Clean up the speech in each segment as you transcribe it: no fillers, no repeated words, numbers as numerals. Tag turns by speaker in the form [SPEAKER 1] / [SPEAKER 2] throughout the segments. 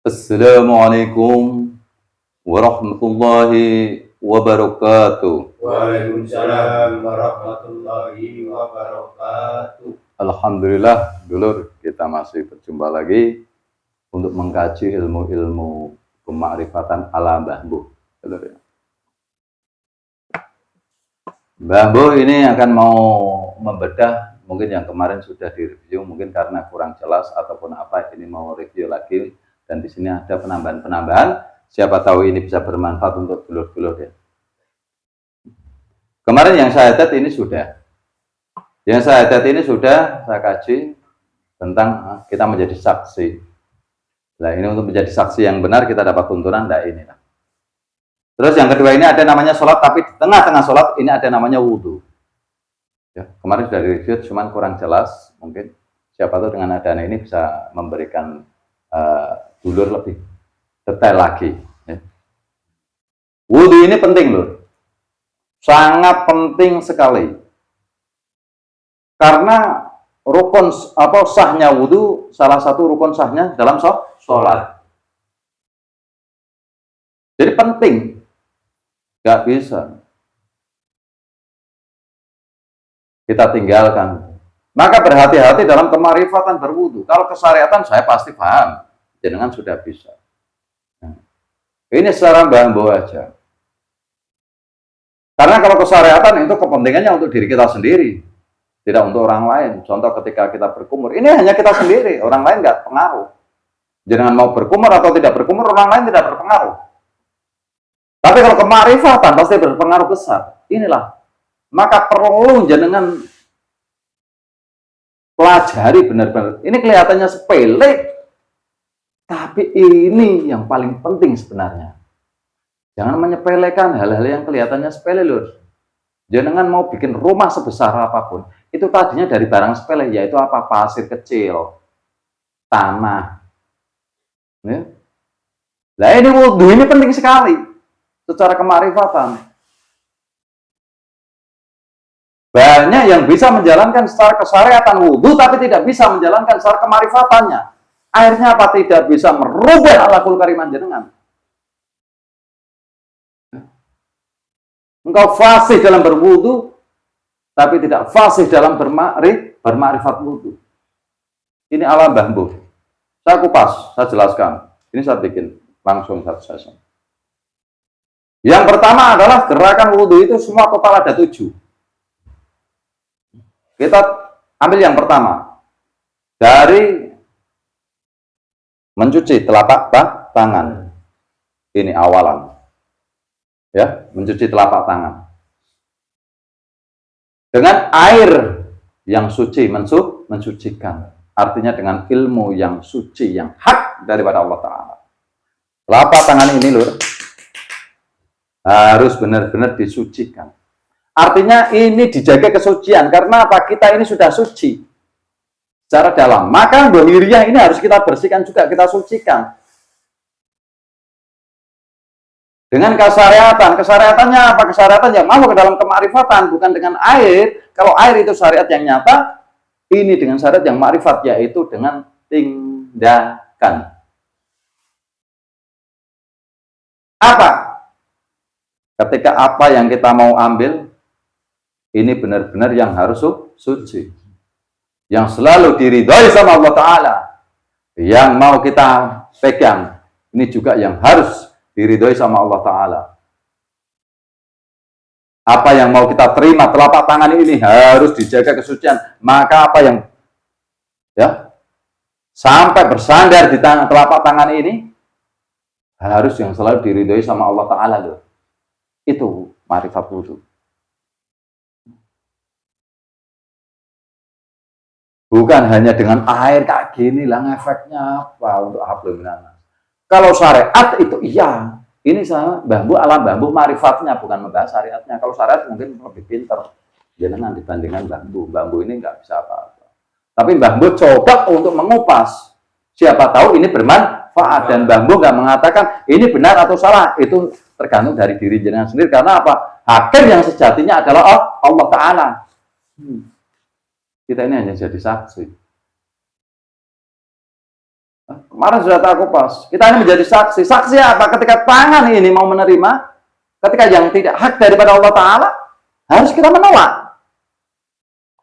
[SPEAKER 1] Assalamualaikum warahmatullahi wabarakatuh.
[SPEAKER 2] Waalaikumsalam warahmatullahi wabarakatuh.
[SPEAKER 1] Alhamdulillah, dulur, kita masih berjumpa lagi untuk mengkaji ilmu-ilmu kemakrifatan ala Mbah Mbuh. Mbah Mbuh ini akan mau membedah, mungkin yang kemarin sudah direview, mungkin karena kurang jelas ataupun apa, ini mau review lagi. Dan di sini ada penambahan-penambahan. Siapa tahu ini bisa bermanfaat untuk dulur-dulur ya. Kemarin yang saya tet ini sudah. Yang saya tet ini sudah saya kaji tentang kita menjadi saksi. Nah, ini untuk menjadi saksi yang benar kita dapat tuntunan, nah ini. Terus yang kedua ini ada namanya sholat, tapi di tengah-tengah sholat ini ada namanya wudhu. Ya, kemarin sudah direview, cuman kurang jelas. Mungkin siapa tahu dengan adanya ini bisa memberikan dulur lebih detail lagi. Ya. Wudhu ini penting loh, sangat penting sekali. Karena rukun sahnya wudhu, salah satu rukun sahnya dalam sholat. Jadi penting, nggak bisa kita tinggalkan. Maka berhati-hati dalam kemarifatan berwudu. Kalau kesyariatan saya pasti paham, jenengan sudah bisa. Nah, ini secara Mbah Mbuh aja. Karena kalau kesyariatan itu kepentingannya untuk diri kita sendiri, tidak untuk orang lain. Contoh ketika kita berkumur, ini hanya kita sendiri, orang lain nggak pengaruh. Jenengan mau berkumur atau tidak berkumur, orang lain tidak berpengaruh. Tapi kalau kemarifatan pasti berpengaruh besar. Inilah, maka perlu jenengan pelajari benar-benar. Ini kelihatannya sepele, tapi ini yang paling penting sebenarnya. Jangan menyepelekan hal-hal yang kelihatannya sepele, lur. Jenengan mau bikin rumah sebesar apapun, itu tadinya dari barang sepele, yaitu apa? Pasir kecil, tanah. Ya. Nah ini wudhu ini penting sekali secara kemarifatan. Banyak yang bisa menjalankan secara kesyariatan wudhu, tapi tidak bisa menjalankan secara kemarifatannya. Akhirnya apa? Tidak bisa merubah akhlakul karimah jenengan. Engkau fasih dalam berwudhu, tapi tidak fasih dalam bermakrifat wudhu. Ini ala Mbah Mbuh. Saya kupas, saya jelaskan. Ini saya bikin langsung satu sesi. Yang pertama adalah gerakan wudhu itu semua total ada 7. Kita ambil yang pertama. Dari mencuci telapak tangan. Ini awalan. Ya, mencuci telapak tangan. Dengan air yang suci, mensucikan. Artinya dengan ilmu yang suci, yang hak daripada Allah Ta'ala. Telapak tangan ini, lur, harus benar-benar disucikan. Artinya ini dijaga kesucian, karena apa? Kita ini sudah suci secara dalam. Maka dohiriyah ini harus kita bersihkan juga, kita sucikan. Dengan kesyariatan. Kesyariatannya apa? Kesyariatan yang masuk ke dalam kemarifatan, bukan dengan air. Kalau air itu syariat yang nyata, ini dengan syariat yang makrifat, yaitu dengan tindakan. Apa? Ketika apa yang kita mau ambil, ini benar-benar yang harus suci. Yang selalu diridhoi sama Allah Ta'ala. Yang mau kita pegang, ini juga yang harus diridhoi sama Allah Ta'ala. Apa yang mau kita terima, telapak tangan ini harus dijaga kesucian. Maka apa yang sampai bersandar di telapak tangan ini, harus yang selalu diridhoi sama Allah Ta'ala. Itu makrifat wudhu. Bukan hanya dengan air kayak gini lah, efeknya apa untuk hablum minanas. Kalau syariat itu iya, ini sama Mbah Mbuh, alam Mbah Mbuh marifatnya, bukan membahas syariatnya. Kalau syariat mungkin lebih pinter jenengan dibandingkan Mbah Mbuh. Mbah Mbuh ini nggak bisa apa-apa. Tapi Mbah Mbuh coba untuk mengupas. Siapa tahu ini bermanfaat, dan Mbah Mbuh nggak mengatakan ini benar atau salah. Itu tergantung dari diri jenengan sendiri. Karena apa? Hakim yang sejatinya adalah Allah Ta'ala. Kita ini hanya jadi saksi. Kemarin sudah tak kupas. Kita ini menjadi saksi. Saksi apa? Ketika tangan ini mau menerima, ketika yang tidak hak daripada Allah Ta'ala, harus kita menolak.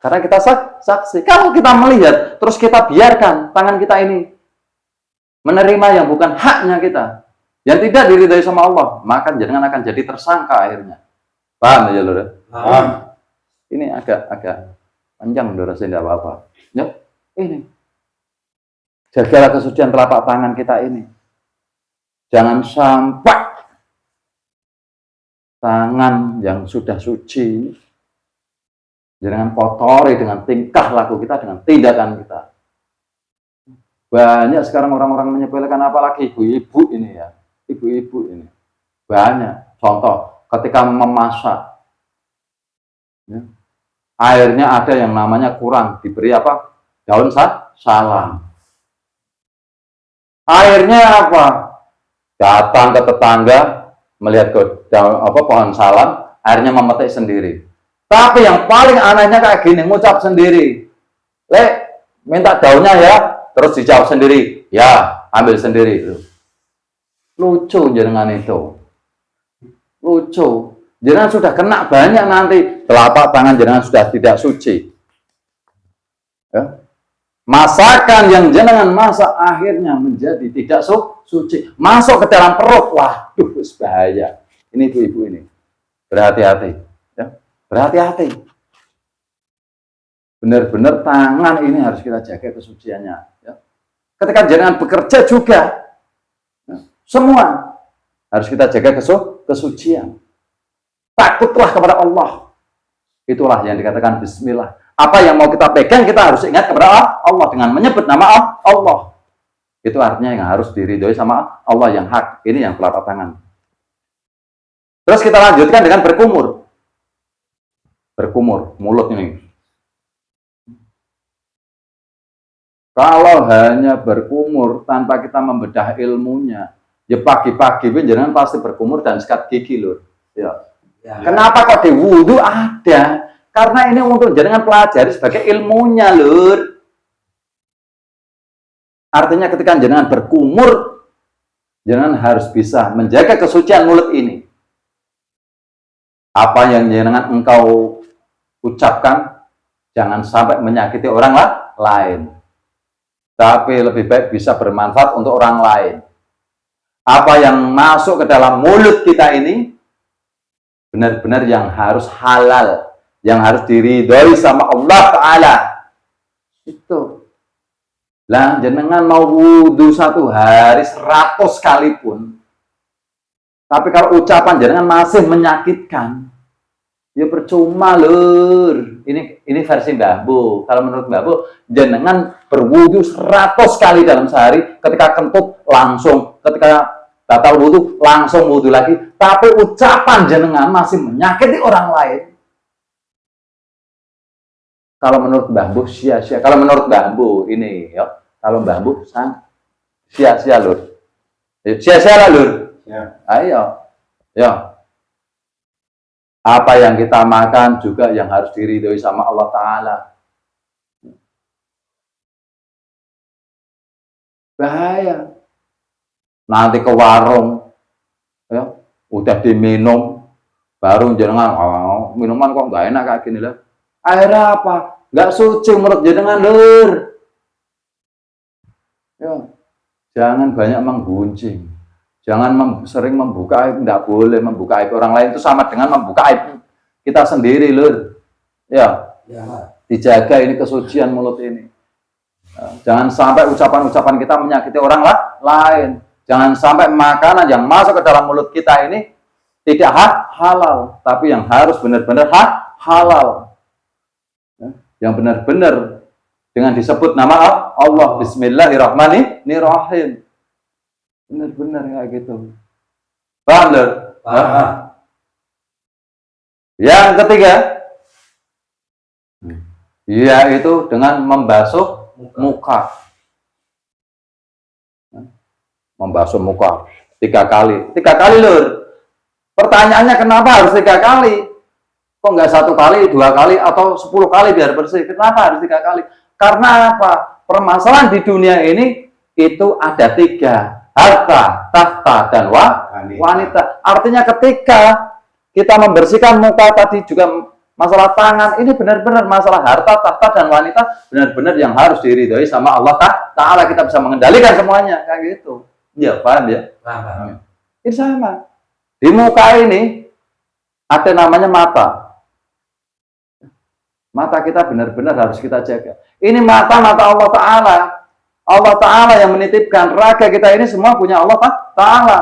[SPEAKER 1] Karena kita saksi. Kalau kita melihat, terus kita biarkan tangan kita ini menerima yang bukan haknya kita, yang tidak diridhai sama Allah, maka jangan akan jadi tersangka akhirnya. Paham ya, Lur?
[SPEAKER 2] Paham.
[SPEAKER 1] Ini agak panjang, Lur, saya tidak apa-apa. Ya, ini. Jagalah kesucian telapak tangan kita ini. Jangan sampai tangan yang sudah suci, jangan kotori dengan tingkah laku kita, dengan tindakan kita. Banyak sekarang orang-orang menyepelekan, apalagi ibu-ibu ini ya. Ibu-ibu ini. Banyak. Contoh, ketika memasak, ya, airnya ada yang namanya kurang, diberi apa? Daun salam. Airnya apa? Datang ke tetangga, melihat ke daun, pohon salam, airnya memetik sendiri. Tapi yang paling anehnya kayak gini, ngucap sendiri. Minta daunnya ya, terus dijawab sendiri. Ya, ambil sendiri. Lucu jenengan itu. Lucu. Jenengan sudah kena banyak nanti. Telapak tangan jenengan sudah tidak suci. Ya. Masakan yang jenengan masak akhirnya menjadi tidak suci. Masuk ke dalam perut. Waduh, bahaya. Ini ibu-ibu ini. Berhati-hati. Ya. Berhati-hati. Benar-benar tangan ini harus kita jaga kesuciannya. Ya. Ketika jenengan bekerja juga, ya, semua harus kita jaga kesucian. Takutlah kepada Allah. Itulah yang dikatakan bismillah. Apa yang mau kita pegang, kita harus ingat kepada Allah dengan menyebut nama Allah. Itu artinya yang harus diridhoi sama Allah yang hak. Ini yang telapak tangan. Terus kita lanjutkan dengan berkumur. Berkumur, mulut ini. Kalau hanya berkumur tanpa kita membedah ilmunya, ya pagi-pagi jangan pasti berkumur dan sikat gigi, Lur. Ya. Kenapa kok di wudu ada? Karena ini untuk jangan pelajari sebagai ilmunya, Lur. Artinya ketika jangan berkumur, jangan harus bisa menjaga kesucian mulut ini. Apa yang jangan engkau ucapkan, jangan sampai menyakiti orang lain. Tapi lebih baik bisa bermanfaat untuk orang lain. Apa yang masuk ke dalam mulut kita ini, benar-benar yang harus halal, yang harus diridhoi sama Allah Ta'ala. Itu. Lah, jenengan mau wudhu 1 hari 100 kali pun, tapi kalau ucapan jenengan masih menyakitkan, ya percuma, Lur. Ini versi Mbah Bu. Kalau menurut Mbah Bu, jenengan berwudhu 100 kali dalam sehari, ketika kentut langsung, ketika batal wudhu langsung wudhu lagi, tapi ucapan jenengan masih menyakiti orang lain. Kalau menurut Mbah Bu sia-sia. Kalau menurut Mbah Bu ini, ya. Kalau Mbah Bu sia-sia, Lur. Sia-sia lah, Lur.
[SPEAKER 2] Ya.
[SPEAKER 1] Ayo. Ya. Apa yang kita makan juga yang harus diridhoi sama Allah Ta'ala. Bahaya. Nanti ke warung, ya, udah diminum, baru jenengan, minuman kok nggak enak kayak gini lah. Akhirnya apa? Nggak suci menurut jenengan, Lur. Ya, jangan banyak menggunjing. Jangan sering membuka aib, tidak boleh membuka aib orang lain, itu sama dengan membuka aib kita sendiri, Lur. Ya, dijaga ini kesucian mulut ini. Ya, jangan sampai ucapan-ucapan kita menyakiti orang lain. Jangan sampai makanan yang masuk ke dalam mulut kita ini tidak halal, tapi yang harus benar-benar halal. Ya, yang benar-benar dengan disebut nama Allah. Bismillahirrahmanirrahim. Benar-benar kayak gitu. Paham, Lur?
[SPEAKER 2] Paham.
[SPEAKER 1] Yang ketiga, yaitu dengan membasuh muka. Membasuh muka 3 kali. 3 kali, Lur. Pertanyaannya kenapa harus 3 kali? Kok nggak 1 kali, 2 kali, atau 10 kali biar bersih? Kenapa harus 3 kali? Karena apa? Permasalahan di dunia ini itu ada 3, harta, tahta, dan wanita. Artinya ketika kita membersihkan muka tadi juga masalah tangan, ini benar-benar masalah harta, tahta, dan wanita benar-benar yang harus diridhoi sama Allah Ta'ala. Kita bisa mengendalikan semuanya kayak gitu. Ya, paham ya?
[SPEAKER 2] Paham.
[SPEAKER 1] Ini sama. Di muka ini ada namanya mata. Mata kita benar-benar harus kita jaga. Ini mata Allah Ta'ala. Allah Ta'ala yang menitipkan. Raga kita ini semua punya Allah Ta'ala.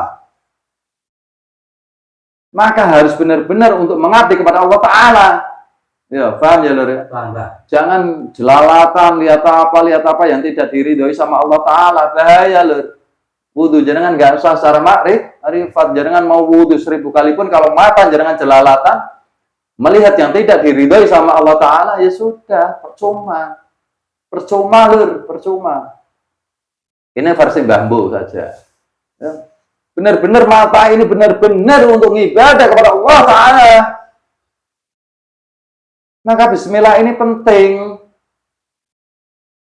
[SPEAKER 1] Maka harus benar-benar untuk mengabdi kepada Allah Ta'ala. Ya, paham ya lur? Jangan jelalatan, lihat apa yang tidak diridhoi sama Allah Ta'ala. Bahaya lur. Wudhu jangan nggak usah secara makrifat, jangan mau wudhu 1000 kali pun kalau mata jangan jelalatan, melihat yang tidak diridhoi sama Allah Ta'ala, ya sudah, percuma lur, percuma. Ini versi bambu saja. Ya. Benar-benar mata ini benar-benar untuk ibadah kepada Allah Ta'ala. Maka bismillah ini penting.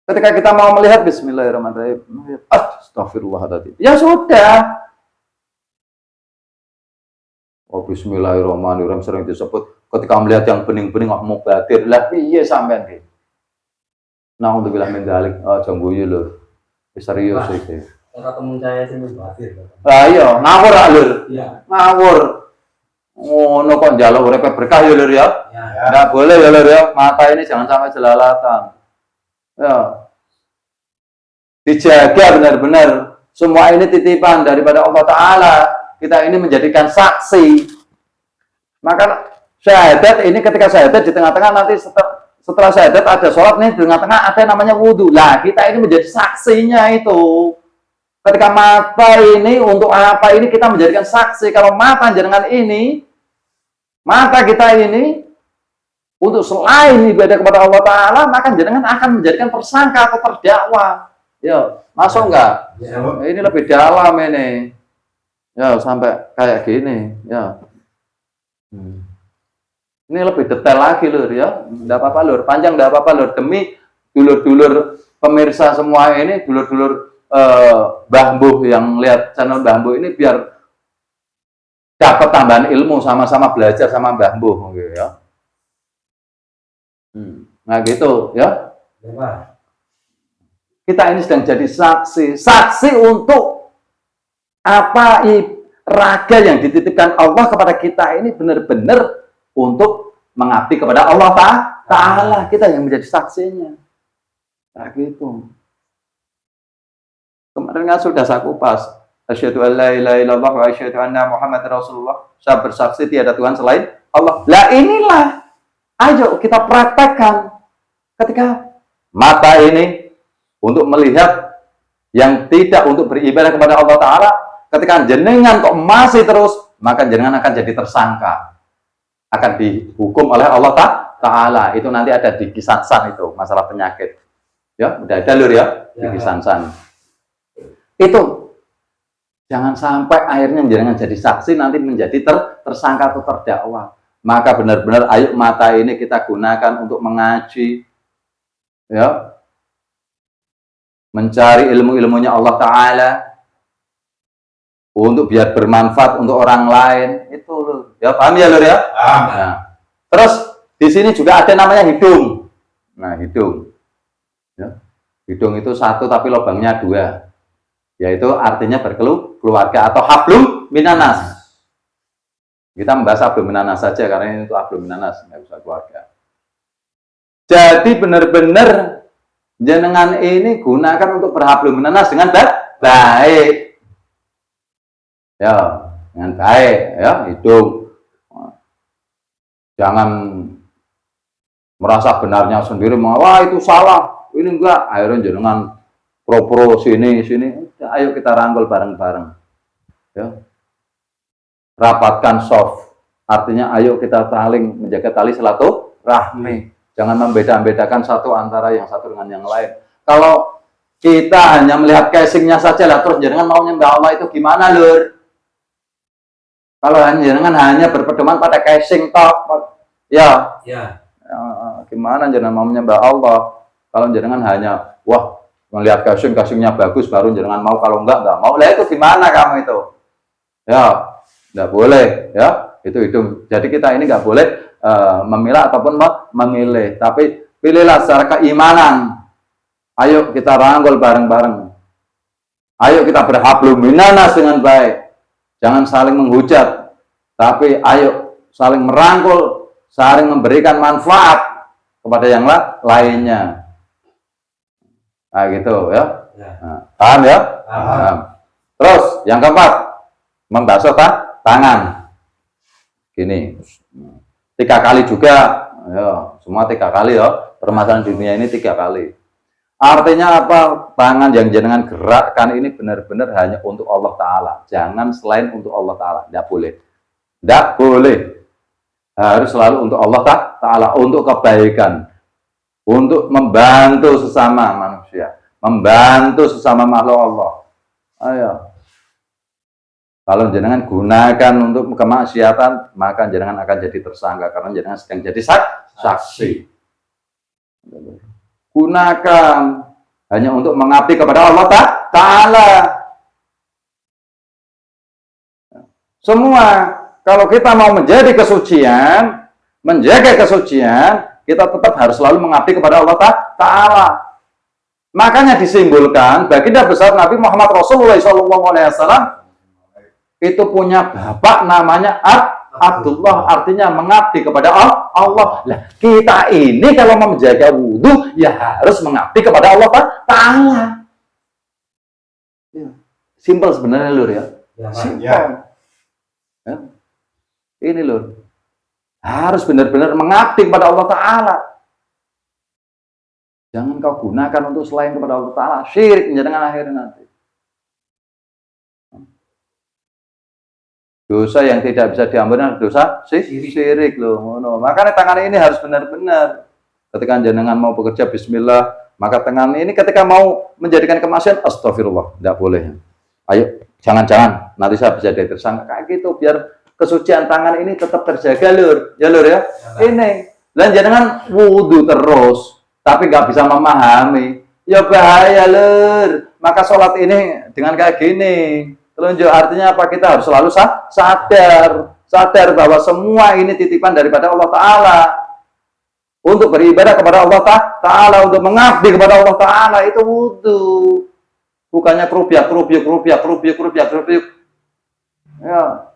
[SPEAKER 1] Ketika kita mau melihat bismillahirrahmanirrahim, astagfirullahaladzim. Ya sudah. Oh, bismillahirrahmanirrahim sering disebut ketika melihat yang bening-bening mau batir lah piye sampean iki. Nah, untuk bilang mendalik, aja guyu lho. Serius iki.
[SPEAKER 2] Ora temen saya sing batir.
[SPEAKER 1] Lah iya, ngawur lur.
[SPEAKER 2] Iya.
[SPEAKER 1] Ngawur. Ngono kok njaluk urip berkah ya lur ya.
[SPEAKER 2] Ya.
[SPEAKER 1] Enggak boleh ya lur ya. Mata ini jangan sampai jelalatan. Ya. Dijaga benar-benar. Semua ini titipan daripada Allah Ta'ala. Kita ini menjadikan saksi. Maka syahadat ini ketika syahadat di tengah-tengah nanti setelah syahadat ada sholat nih, di tengah-tengah ada namanya wudhu. Lah kita ini menjadi saksinya itu. Ketika mata ini untuk apa ini kita menjadikan saksi. Kalau mata jenengan ini, mata kita ini untuk selain ibadah kepada Allah Ta'ala, maka jenengan akan menjadikan tersangka atau terdakwa. Ya, masuk enggak?
[SPEAKER 2] Ya.
[SPEAKER 1] Ini lebih dalam ini. Ya, sampai kayak gini. Ya. Ini lebih detail lagi lur ya. Enggak apa-apa lur, panjang enggak apa-apa lur. Demi dulur-dulur pemirsa semua ini, dulur-dulur Mbah Mbuh yang lihat channel Mbah Mbuh ini biar dapat tambahan ilmu, sama-sama belajar sama Mbah Mbuh gitu ya. Nah gitu ya. Kita ini sedang jadi saksi untuk apa raga yang dititipkan Allah kepada kita ini benar-benar untuk mengabdi kepada Allah Ta'ala. Kita yang menjadi saksinya. Nah gitu. Kemarin kan sudah saya kupas. Asyhadu an la ilaha illallah wa asyhadu anna Muhammadar Rasulullah. Saya bersaksi tiada Tuhan selain Allah. Lah inilah. Ayo kita praktekkan. Ketika mata ini untuk melihat yang tidak untuk beribadah kepada Allah Ta'ala, ketika jenengan kok masih terus, maka jenengan akan jadi tersangka. Akan dihukum oleh Allah Ta'ala. Itu nanti ada di Kisansan itu, masalah penyakit. Ya, udah ada lur ya, di Kisansan. Itu jangan sampai akhirnya jangan jadi saksi nanti menjadi tersangka atau terdakwa. Maka benar-benar ayo mata ini kita gunakan untuk mengaji, ya, mencari ilmu-ilmunya Allah Ta'ala untuk biar bermanfaat untuk orang lain. Itu lur. Ya paham ya lur ya? Nah, terus di sini juga ada namanya hidung. Nah hidung, ya. Hidung itu satu tapi lubangnya 2. Yaitu artinya berkeluarga atau hablum minanas. Kita membahas hablum minanas saja karena itu hablum minanas, nggak usah keluarga. Jadi benar-benar jenengan ini gunakan untuk berhablum minanas dengan baik. Ya, dengan baik ya, hidung. Jangan merasa benarnya sendiri, wah itu salah, ini enggak. Akhirnya jenengan pro sini. Ayo kita rangkul bareng-bareng. Ya. Rapatkan soft. Artinya ayo kita saling menjaga tali silaturahmi. Jangan membeda-bedakan satu antara yang satu dengan yang lain. Kalau kita hanya melihat casingnya saja lah, terus jangan mau nyembah Allah itu gimana lur? Kalau jangan hanya berpedoman pada casing tok, ya. Gimana jangan mau menyembah Allah? Kalau jangan hanya wah melihat kasungnya bagus baru jenengan mau, kalau enggak mau. Lah itu gimana kamu itu? Ya, enggak boleh ya. Itu. Jadi kita ini enggak boleh memilah ataupun memilih, tapi pilihlah secara keimanan. Ayo kita rangkul bareng-bareng. Ayo kita berhablum minanas dengan baik. Jangan saling menghujat, tapi ayo saling merangkul, saling memberikan manfaat kepada yang lainnya. Nah gitu ya. Nah, paham ya? Paham. Terus yang keempat, membasuh tangan. Gini, 3 kali juga, ya, semua 3 kali ya. Permasalahan dunia ini 3 kali. Artinya apa? Tangan yang jenengan gerakkan ini benar-benar hanya untuk Allah Ta'ala. Jangan selain untuk Allah Ta'ala. Tidak boleh. Tidak boleh. Harus selalu untuk Allah Ta'ala. Untuk kebaikan. Untuk membantu sesama manusia. Membantu sesama makhluk Allah. Ayo. Kalau jenengan gunakan untuk kemaksiatan, maka jenengan akan jadi tersangka. Karena jenengan sedang jadi saksi. Gunakan hanya untuk mengabdi kepada Allah Ta'ala. Semua, kalau kita mau menjadi kesucian, menjaga kesucian, kita tetap harus selalu mengabdi kepada Allah Ta'ala. Makanya disimbolkan, baginda besar Nabi Muhammad Rasulullah SAW itu punya bapak namanya Abdullah, artinya mengabdi kepada Allah. Nah, kita ini kalau mau menjaga wudhu, ya harus mengabdi kepada Allah Ta'ala. Ya. Simpel sebenarnya lur ya. Simpel. Ya. Ini lur. Harus benar-benar mengabdi kepada Allah Ta'ala. Jangan kau gunakan untuk selain kepada Allah Ta'ala. Syirik menjadikan akhirnya nanti. Dosa yang tidak bisa diampuni adalah dosa syirik loh. Makanya tangan ini harus benar-benar. Ketika jenengan mau bekerja bismillah, maka tangan ini ketika mau menjadikan kemaksiatan astagfirullah, tidak boleh. Ayo, jangan-jangan nanti saya bisa jadi tersangka kayak gitu, biar kesucian tangan ini tetap terjaga lur. Ya lur ya. Ini. Dan jenengan wudu terus, tapi nggak bisa memahami. Ya bahaya lur. Maka sholat ini dengan kayak gini. Telunjuk artinya apa? Kita harus selalu sadar bahwa semua ini titipan daripada Allah Ta'ala. Untuk beribadah kepada Allah Ta'ala, untuk mengabdi kepada Allah Ta'ala, itu wudu. Bukannya kerupiak. Ya.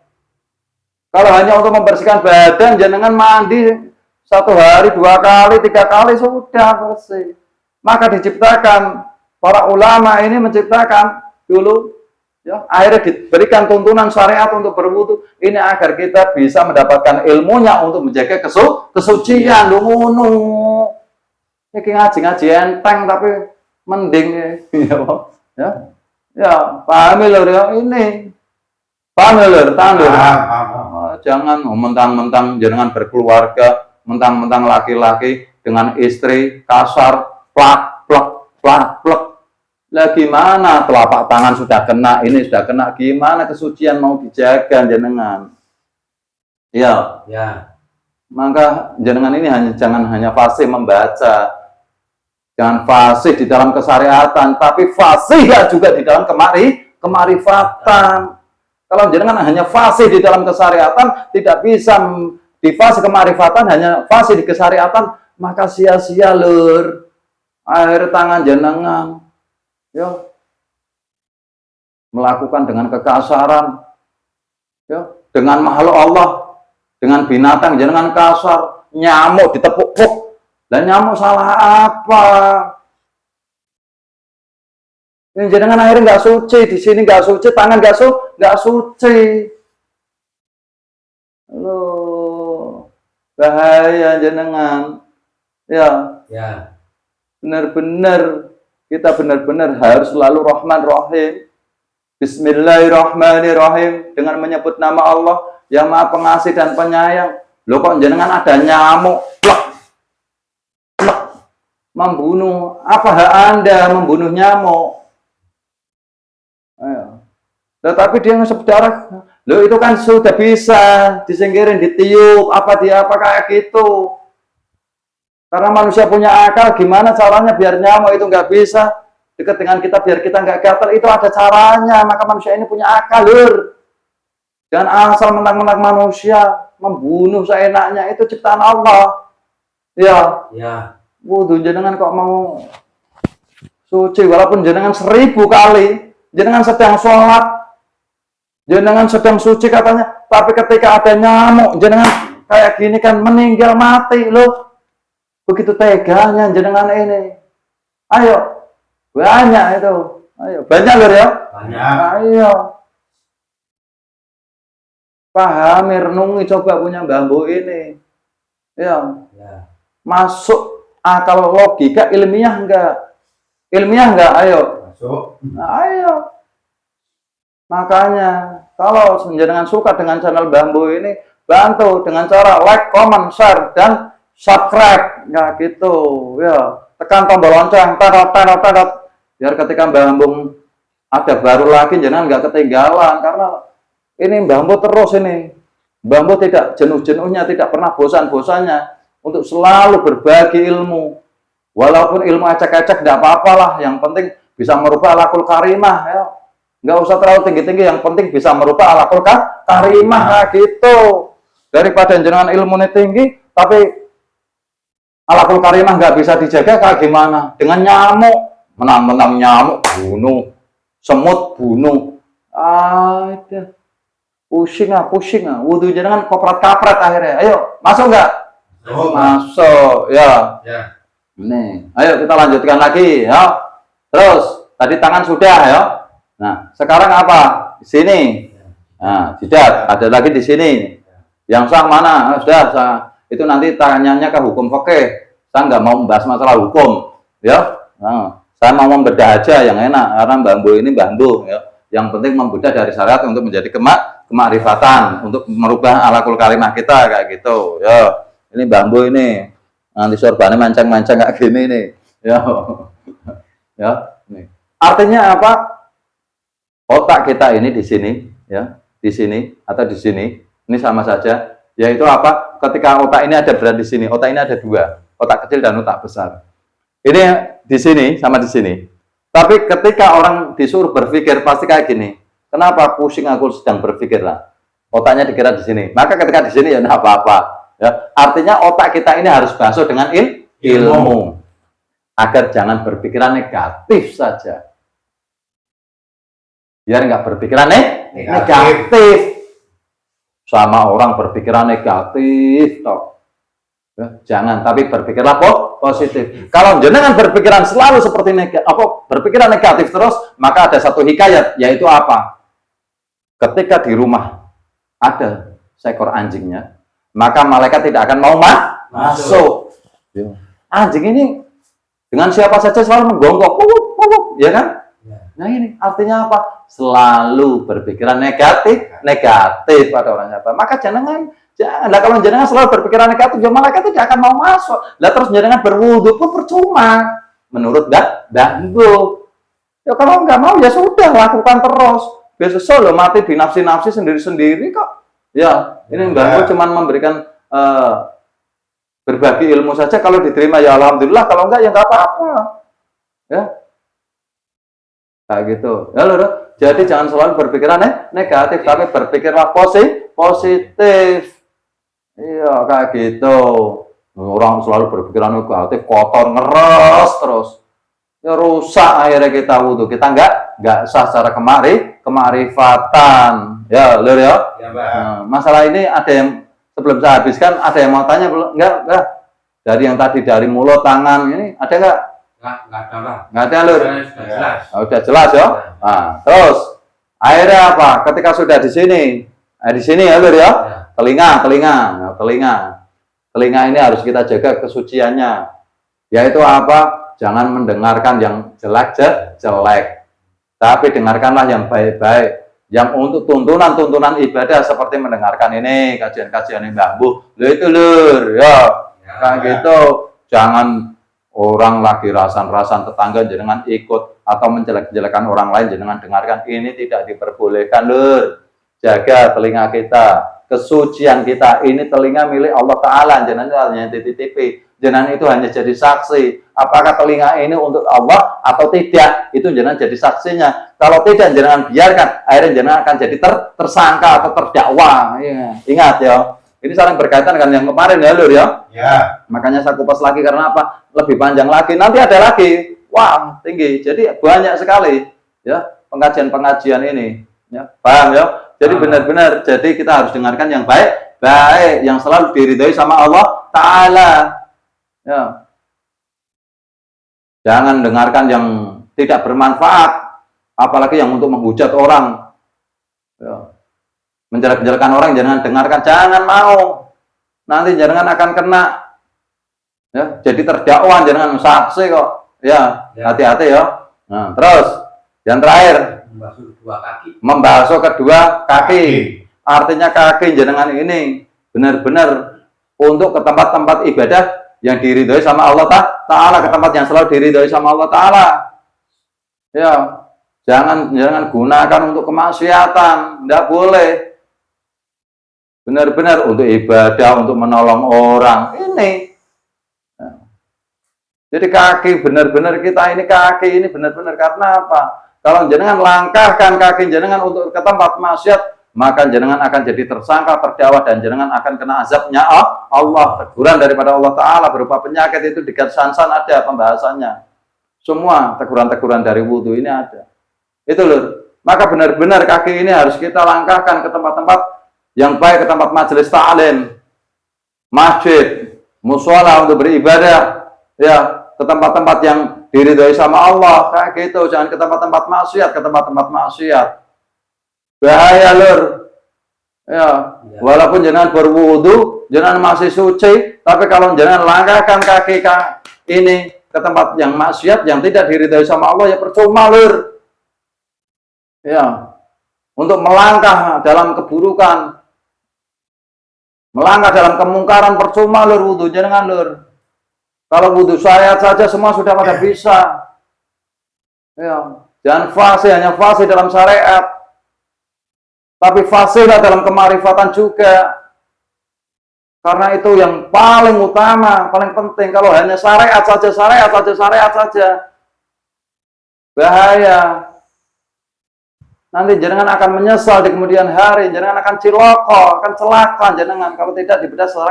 [SPEAKER 1] Kalau hanya untuk membersihkan badan, jangan mandi 1 hari, 2 kali, 3 kali, sudah bersih. Maka diciptakan, para ulama ini menciptakan dulu, ya, akhirnya diberikan tuntunan syariat untuk berwudu ini agar kita bisa mendapatkan ilmunya untuk menjaga kesucian. Ngono. Iki ngaji enteng tapi mending ya. Paham lho ya ini. Paham lho, tahu. Jangan mentang-mentang jenengan berkeluarga, mentang-mentang laki-laki dengan istri kasar, plak. Lah gimana telapak tangan sudah kena, ini sudah kena, gimana kesucian mau dijaga jenengan? Ya. Maka jenengan ini jangan hanya fasih membaca. Jangan fasih di dalam kesyariatan, tapi fasih juga di dalam kemarifatan. Kalau jenengan hanya fasih di dalam kesyariatan, tidak bisa di fasih kemarifatan, hanya fasih di kesyariatan, maka sia-sia lur. Akhir tangan jenengan ya melakukan dengan kekasaran ya dengan makhluk Allah, dengan binatang jenengan kasar, nyamuk ditepuk-puk. Dan nyamuk salah apa? Ini jenengan akhirnya nggak suci, di sini nggak suci, tangan nggak suci. Loh, bahaya jenengan. Ya. Benar-benar kita benar-benar harus selalu Rahman Rahim. Bismillahirrahmanirrahim, dengan menyebut nama Allah yang Maha Pengasih dan Penyayang. Loh kok jenengan ada nyamuk plek membunuh? Apa hak Anda membunuh nyamuk? Ayo. Tetapi dia ngesep darah. Loh itu kan sudah bisa disingkirin, ditiup, apa kayak gitu. Karena manusia punya akal, gimana caranya biar nyamuk itu nggak bisa dekat dengan kita biar kita nggak gatal, itu ada caranya. Maka manusia ini punya akal, Lur. Jangan asal mentang-mentang manusia membunuh seenaknya, itu ciptaan Allah. Ya.
[SPEAKER 2] Ya.
[SPEAKER 1] Wudu jenengan kok mau suci walaupun jenengan 1000 kali, jenengan sedang sholat, jenengan sedang suci katanya, tapi ketika ada nyamuk, jenengan kayak gini kan meninggal mati loh. Begitu teganya jenengan ini. Ayo, banyak itu. Ayo, banyak Lur ya.
[SPEAKER 2] Banyak.
[SPEAKER 1] Ayo. Pahami, renungi, coba punya bambu ini. Ya.
[SPEAKER 2] Ya.
[SPEAKER 1] Masuk akal logika ilmiah enggak? Ilmiah enggak? Ayo.
[SPEAKER 2] Masuk.
[SPEAKER 1] Nah, ayo. Makanya kalau jenengan suka dengan channel Bambu ini, bantu dengan cara like, comment, share, dan subscribe. Ya gitu. Ya. Tekan tombol lonceng, tarot. Biar ketika Bambu ada baru lagi, jenengan nggak ketinggalan. Karena ini Bambu terus ini. Bambu tidak jenuh-jenuhnya, tidak pernah bosan-bosannya untuk selalu berbagi ilmu. Walaupun ilmu acak-acak tidak apa-apalah, yang penting bisa merubah akhlakul karimah ya. Nggak usah terlalu tinggi-tinggi, yang penting bisa merubah akhlakul karimah nah, gitu. Daripada jenengan ilmunya tinggi tapi akhlakul karimah nggak bisa dijaga, kayak gimana? Dengan nyamuk, menang-menang nyamuk bunuh, semut bunuh. Ada pusing ah. Wudu jenengan koprat-kaprat akhirnya. Ayo, masuk nggak? Masuk, ya.
[SPEAKER 2] Ya.
[SPEAKER 1] Nih, ayo kita lanjutkan lagi, ya. Terus, tadi tangan sudah, ya. Nah, sekarang apa? Di sini. Nah, jidat. Ada lagi di sini. Yang sah mana? Nah, sudah, sah. Itu nanti tanyanya ke hukum fikih. Saya nggak mau membahas masalah hukum, ya. Nah, saya mau membedah aja yang enak, karena Bambu ini Bambu, ya. Yang penting membedah dari syariat untuk menjadi kemakrifatan, untuk merubah akhlakul karimah kita kayak gitu, ya. Ini Bambu ini nanti sorbannya mancang-mancang kayak gini nih, ya. Ya, nih. Artinya apa? Otak kita ini di sini, ya, di sini atau di sini, ini sama saja. Yaitu apa? Ketika otak ini ada berada di sini, otak ini ada dua, otak kecil dan otak besar. Ini di sini sama di sini. Tapi ketika orang disuruh berpikir pasti kayak gini. Kenapa pusing aku sedang berpikir lah? Otaknya dikira di sini. Maka ketika di sini ya enggak apa-apa. Ya, artinya otak kita ini harus basuh dengan ilmu. Agar jangan berpikiran negatif saja. Biar nggak berpikiran negatif. Sama orang berpikiran negatif toh. Ya, jangan, tapi berpikirlah positif. Kalau jenengan berpikiran selalu seperti berpikiran negatif terus, maka ada satu hikayat, yaitu apa? Ketika di rumah ada seekor anjingnya, maka malaikat tidak akan mau masuk. Anjing ini dengan siapa saja selalu menggonggong, ya kan? Nah ini artinya apa? Selalu berpikiran negatif pada orang siapa. Maka jangan, kalau jenengan selalu berpikiran negatif, ya malaikat tidak akan mau masuk. Lah terus jenengan berwudu pun percuma. Menurut Bambu. Ya kalau nggak mau ya sudah, lakukan terus. Besok lo mati binafsi-nafsi sendiri-sendiri kok. Ya, ini Bambu cuman memberikan berbagi ilmu saja. Kalau diterima ya alhamdulillah, kalau enggak ya nggak apa-apa. Ya. Kayak gitu. Ya lho. Jadi jangan selalu berpikiran negatif, tapi berpikirlah positif. Iya, kayak gitu. Orang selalu berpikiran negatif, kotor, ngeres terus. Ya rusak akhirnya kita wudu. Kita enggak sah secara kemarifatan. Ya, lho ya.
[SPEAKER 2] Ya,
[SPEAKER 1] nah, masalah ini ada yang sebelum saya habiskan, ada yang mau tanya belum? Enggak. Dari yang tadi dari mulut, tangan ini ada enggak?
[SPEAKER 2] Enggak ada lah.
[SPEAKER 1] Enggak ada, Lur.
[SPEAKER 2] Sudah jelas.
[SPEAKER 1] Udah jelas ya. Nah, terus akhirnya apa? Ketika sudah di sini ya, Lur ya. Telinga. Nah, telinga ini harus kita jaga kesuciannya. Yaitu apa? Jangan mendengarkan yang jelek. Tapi dengarkanlah yang baik-baik. Yang untuk tuntunan ibadah seperti mendengarkan ini kajian-kajian Bambu. Lho itu Lur, ya. Kayak gitu. Jangan orang lagi rasan-rasan tetangga jenengan ikut atau menjelek-jelekan orang lain jenengan dengarkan, ini tidak diperbolehkan Lur. Jaga telinga kita. kesucian kita. Ini telinga milik Allah Ta'ala, jenengan itu hanya DTTP, jenengan itu hanya jadi saksi. Apakah telinga ini untuk Allah atau tidak, itu jenengan jadi saksinya. Kalau tidak, jenengan biarkan, akhirnya jenengan akan jadi tersangka atau terdakwa. Ya. Ingat ya, ini saling berkaitan dengan yang kemarin ya Lur ya.
[SPEAKER 3] Ya.
[SPEAKER 1] Makanya saya kupas lagi karena apa? Lebih panjang lagi, nanti ada lagi. Wah, tinggi. Jadi banyak sekali ya pengajian-pengajian ini. Ya, paham ya? Jadi benar-benar, jadi kita harus dengarkan yang baik, yang selalu diridhai sama Allah Ta'ala. Ya. Jangan dengarkan yang tidak bermanfaat, apalagi yang untuk menghujat orang. Ya. Menjelek-jelekan orang, jangan dengarkan, jangan mau. Nanti jangan akan kena. Ya, jadi terdakwa, jangan saksi kok. Ya, hati-hati ya. Nah, terus yang terakhir, membasuh kedua kaki. Artinya kaki jenengan ini benar-benar untuk ke tempat-tempat ibadah yang diridhoi sama Allah Ta'ala, ke tempat yang selalu diridhoi sama Allah Ta'ala. Ya, jangan gunakan untuk kemaksiatan, tidak boleh. Benar-benar untuk ibadah, untuk menolong orang. Ini. Jadi kaki benar-benar kita ini kaki ini benar-benar karena apa? Kalau jenengan langkahkan kaki jenengan untuk ke tempat maksiat, maka jenengan akan jadi tersangka, terdakwa, dan jenengan akan kena azabnya Allah. Teguran daripada Allah Ta'ala berupa penyakit itu di Sansan ada pembahasannya. Semua teguran-teguran dari wudhu ini ada. Itu Lur. Maka benar-benar kaki ini harus kita langkahkan ke tempat-tempat yang baik, ke tempat majelis ta'lim, masjid, mushola untuk beribadah, ya, ke tempat-tempat yang diridhoi sama Allah, kayak gitu. Jangan ke tempat-tempat maksiat, ke tempat-tempat maksiat. Bahaya Lur. Ya, walaupun jangan berwudu, jangan masih suci, tapi kalau jangan langkahkan kaki ini ke tempat yang maksiat, yang tidak diridhoi sama Allah, ya percuma Lur. Ya, untuk melangkah dalam keburukan, melangkah dalam kemungkaran, percuma Lur wudu jangan Lur. Kalau wudhu syariat saja semua sudah pada bisa. Ya, jangan fasih, hanya fasih dalam syariat. Tapi fasihlah dalam kemarifatan juga. Karena itu yang paling utama, paling penting. Kalau hanya syariat saja. Bahaya. Nanti jenengan akan menyesal di kemudian hari, jenengan akan ciloko, akan celaka jenengan kalau tidak dibedah secara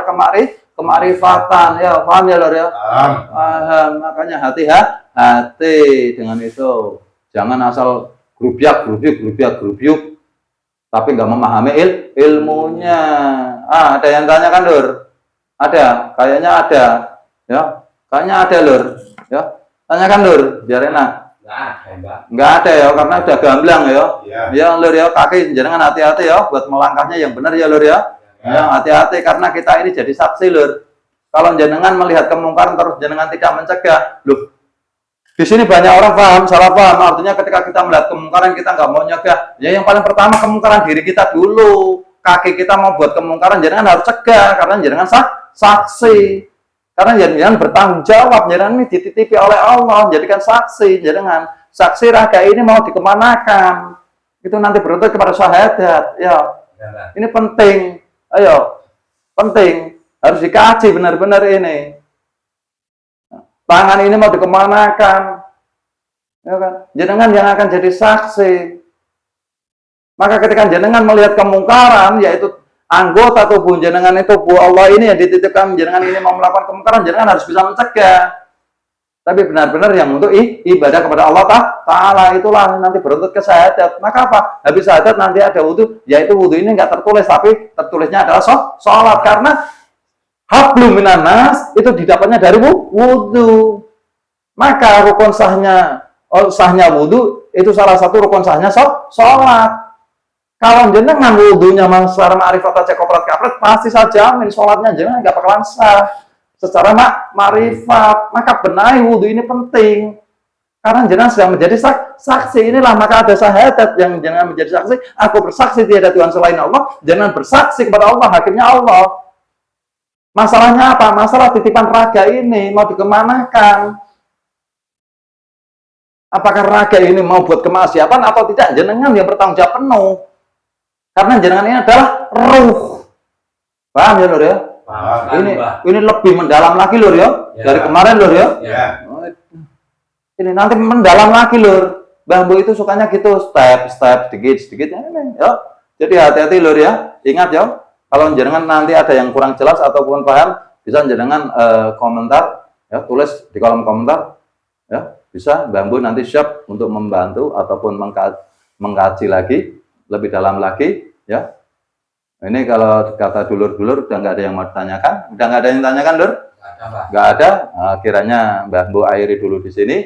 [SPEAKER 1] kemarifatan. Ya, paham ya Lur ya? Paham. Makanya hati-hati dengan itu. Jangan asal grubyuk, tapi nggak memahami ilmunya. Ada yang tanya kan Lur? Ada, kayaknya ada. Ya, kayaknya ada Lur. Ya, tanyakan Lur, biar enak. Nggak ada ya, karena udah gamblang ya. Ya Lur ya, kaki jangan hati-hati ya buat melangkahnya yang benar ya Lur ya. Ya, hati-hati karena kita ini jadi saksi Lur. Kalau jenengan melihat kemungkaran terus jenengan tidak mencegah, loh. Di sini banyak orang paham, salah paham. Artinya ketika kita melihat kemungkaran kita nggak mau nyegah. Ya yang paling pertama kemungkaran diri kita dulu. Kaki kita mau buat kemungkaran jenengan harus cegah karena jenengan saksi. Karena jenengan bertanggung jawab, jenengan ini dititipi oleh Allah, jadikan saksi, jenengan saksi raga ini mau dikemanakan, itu nanti beruntut kepada syahadat. Ya, ini penting, ayo, penting, harus dikaji benar-benar ini. Tangan ini mau dikemanakan, ya kan? Jenengan yang akan jadi saksi. Maka ketika jenengan melihat kemungkaran, yaitu anggota tubuh jenengan itu tubuh Allah ini yang dititipkan jenengan ini mau melakukan kemungkaran, jenengan harus bisa mencegah. Tapi benar-benar yang untuk ibadah kepada Allah Ta'ala itulah nanti beruntut ke syahadat. Maka apa? Habis syahadat nanti ada wudhu, yaitu wudhu ini nggak tertulis, tapi tertulisnya adalah sholat. Karena hablum minan nas itu didapatnya dari wudhu. Maka rukun sahnya wudhu itu salah satu rukun sahnya sholat. Kalau jenengan wudhunya secara ma'rifat aja koprat-kapret, pasti saja jamin sholatnya jenengan nggak bakalan sah secara ma'rifat. Maka benahi wudhu ini penting. Karena jenengan sedang menjadi saksi. Inilah maka ada syahadat yang jenengan menjadi saksi. Aku bersaksi tiada Tuhan selain Allah. Jenengan bersaksi kepada Allah, hakimnya Allah. Masalahnya apa? Masalah titipan raga ini mau dikemanakan. Apakah raga ini mau buat kemaksiatan atau tidak? Jenengan yang bertanggung jawab penuh. Karena jenengan ini adalah ruh. Paham ya Lur ya?
[SPEAKER 2] Paham, Mbah.
[SPEAKER 1] Ini lebih mendalam lagi Lur ya,
[SPEAKER 2] Ya.
[SPEAKER 1] dari kemarin Lur ya.
[SPEAKER 2] Ya.
[SPEAKER 1] Ini nanti mendalam lagi Lur. Mbah Mbo itu sukanya gitu, step sedikit ya. Jadi hati-hati Lur ya. Ingat ya, kalau jenengan nanti ada yang kurang jelas ataupun paham, bisa jenengan komentar ya, tulis di kolom komentar ya. Bisa Mbah Mbo nanti siap untuk membantu ataupun mengkaji lagi lebih dalam lagi ya. Ini kalau kata dulur-dulur udah nggak ada yang mau ditanyakan, udah nggak ada yang tanyakan Lur? Nggak ada. Nah, kiranya Mbah Mbo akhiri dulu di sini.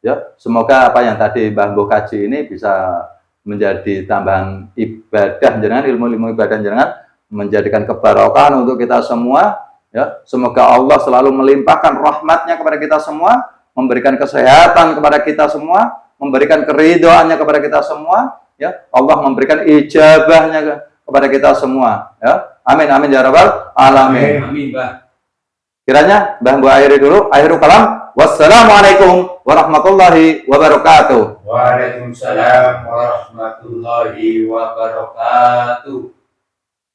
[SPEAKER 1] Ya, semoga apa yang tadi Mbah Mbo kaji ini bisa menjadi tambahan ibadah jenengan, ilmu-ilmu ibadah jenengan, menjadikan kebarokahan untuk kita semua. Ya, semoga Allah selalu melimpahkan rahmatnya kepada kita semua, memberikan kesehatan kepada kita semua, memberikan keridhoannya kepada kita semua. Ya, Allah memberikan ijabahnya kepada kita semua. Ya, amin amin ya rabbal alamin.
[SPEAKER 2] Amin, Mbah.
[SPEAKER 1] Kiranya Mbah Mbo akhiri dulu. Akhirul kalam. Wassalamualaikum warahmatullahi wabarakatuh.
[SPEAKER 2] Waalaikumsalam warahmatullahi wabarakatuh.